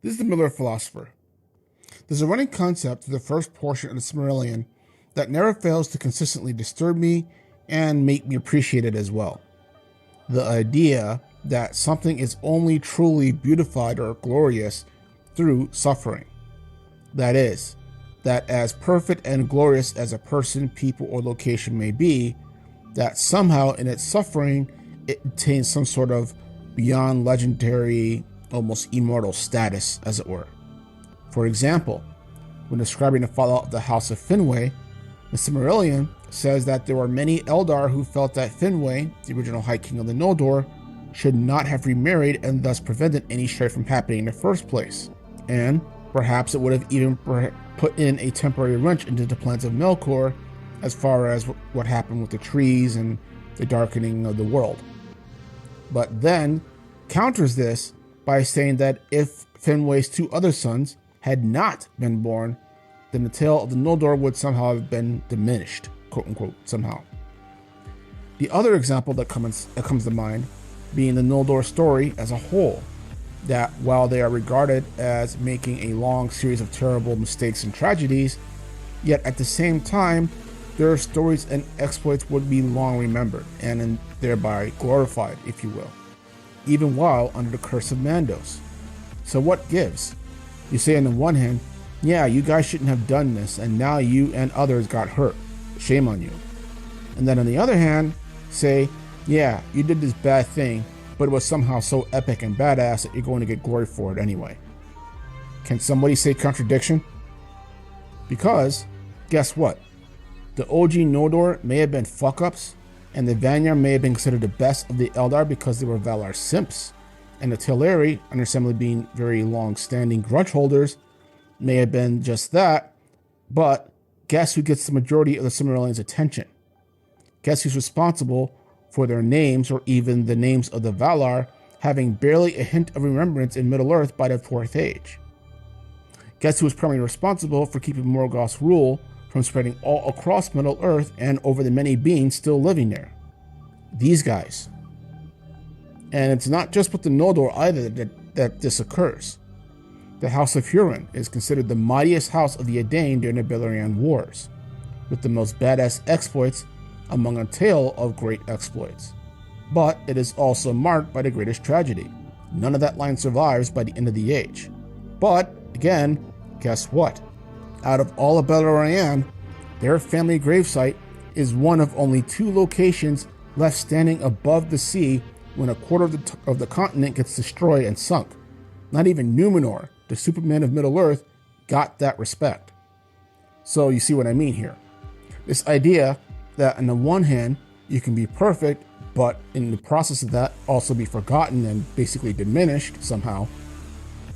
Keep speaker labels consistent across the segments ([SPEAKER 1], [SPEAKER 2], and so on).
[SPEAKER 1] This is the Miller philosopher. There's a running concept to the first portion of the Silmarillion that never fails to consistently disturb me and make me appreciate it as well. The idea that something is only truly beautified or glorious through suffering. That is, that as perfect and glorious as a person, people, or location may be, that somehow in its suffering it attains some sort of beyond legendary, almost immortal status, as it were. For example, when describing the fallout of the House of Finwë, the Silmarillion says that there were many Eldar who felt that Finwë, the original High King of the Noldor, should not have remarried and thus prevented any strife from happening in the first place. And perhaps it would have even put in a temporary wrench into the plans of Melkor as far as what happened with the trees and the darkening of the world. But then counters this by saying that if Finwë's two other sons had not been born, then the tale of the Noldor would somehow have been diminished, quote unquote, somehow. The other example that comes to mind being the Noldor story as a whole, that while they are regarded as making a long series of terrible mistakes and tragedies, yet at the same time, their stories and exploits would be long remembered and thereby glorified, if you will, even while under the curse of Mandos. So what gives? You say on the one hand, yeah, you guys shouldn't have done this, and now you and others got hurt. Shame on you. And then on the other hand, say, yeah, you did this bad thing, but it was somehow so epic and badass that you're going to get glory for it anyway. Can somebody say contradiction? Because, guess what? The OG Noldor may have been fuck-ups, and the Vanyar may have been considered the best of the Eldar because they were Valar simps, and the Teleri, understandably being very long-standing grudge holders, may have been just that, but guess who gets the majority of the Silmarillion's attention? Guess who's responsible for their names, or even the names of the Valar, having barely a hint of remembrance in Middle-earth by the Fourth Age? Guess who was primarily responsible for keeping Morgoth's rule from spreading all across Middle-earth and over the many beings still living there? These guys. And it's not just with the Noldor either that this occurs. The House of Hurin is considered the mightiest house of the Edain during the Beleriand Wars, with the most badass exploits among a tale of great exploits. But it is also marked by the greatest tragedy. None of that line survives by the end of the age. But, again, guess what? Out of all of Beleriand, their family gravesite is one of only 2 locations left standing above the sea when a quarter of the continent gets destroyed and sunk. Not even Numenor, the Superman of Middle-earth, got that respect. So you see what I mean here. This idea that on the one hand, you can be perfect, but in the process of that also be forgotten and basically diminished somehow.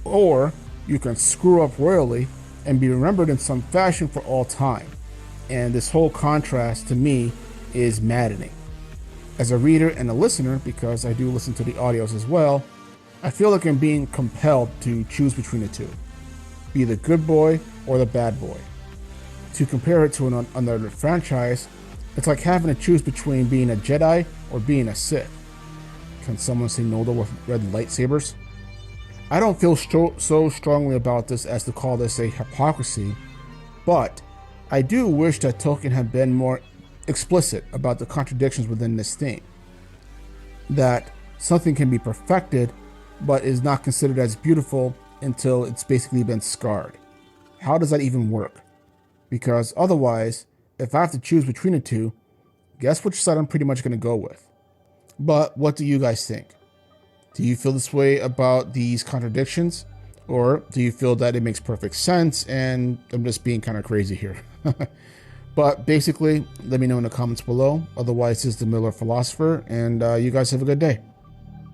[SPEAKER 1] Or you can screw up royally and be remembered in some fashion for all time. And this whole contrast to me is maddening. As a reader and a listener, because I do listen to the audios as well, I feel like I'm being compelled to choose between the two. Be the good boy or the bad boy. To compare it to another franchise, it's like having to choose between being a Jedi or being a Sith. Can someone say Noldor with red lightsabers? I don't feel so strongly about this as to call this a hypocrisy, but I do wish that Tolkien had been more explicit about the contradictions within this theme. That something can be perfected, but is not considered as beautiful until it's basically been scarred. How does that even work? Because otherwise, if I have to choose between the two, guess which side I'm pretty much going to go with. But what do you guys think? Do you feel this way about these contradictions? Or do you feel that it makes perfect sense and I'm just being kind of crazy here? But basically, let me know in the comments below. Otherwise, this is the Miller Philosopher, and you guys have a good day.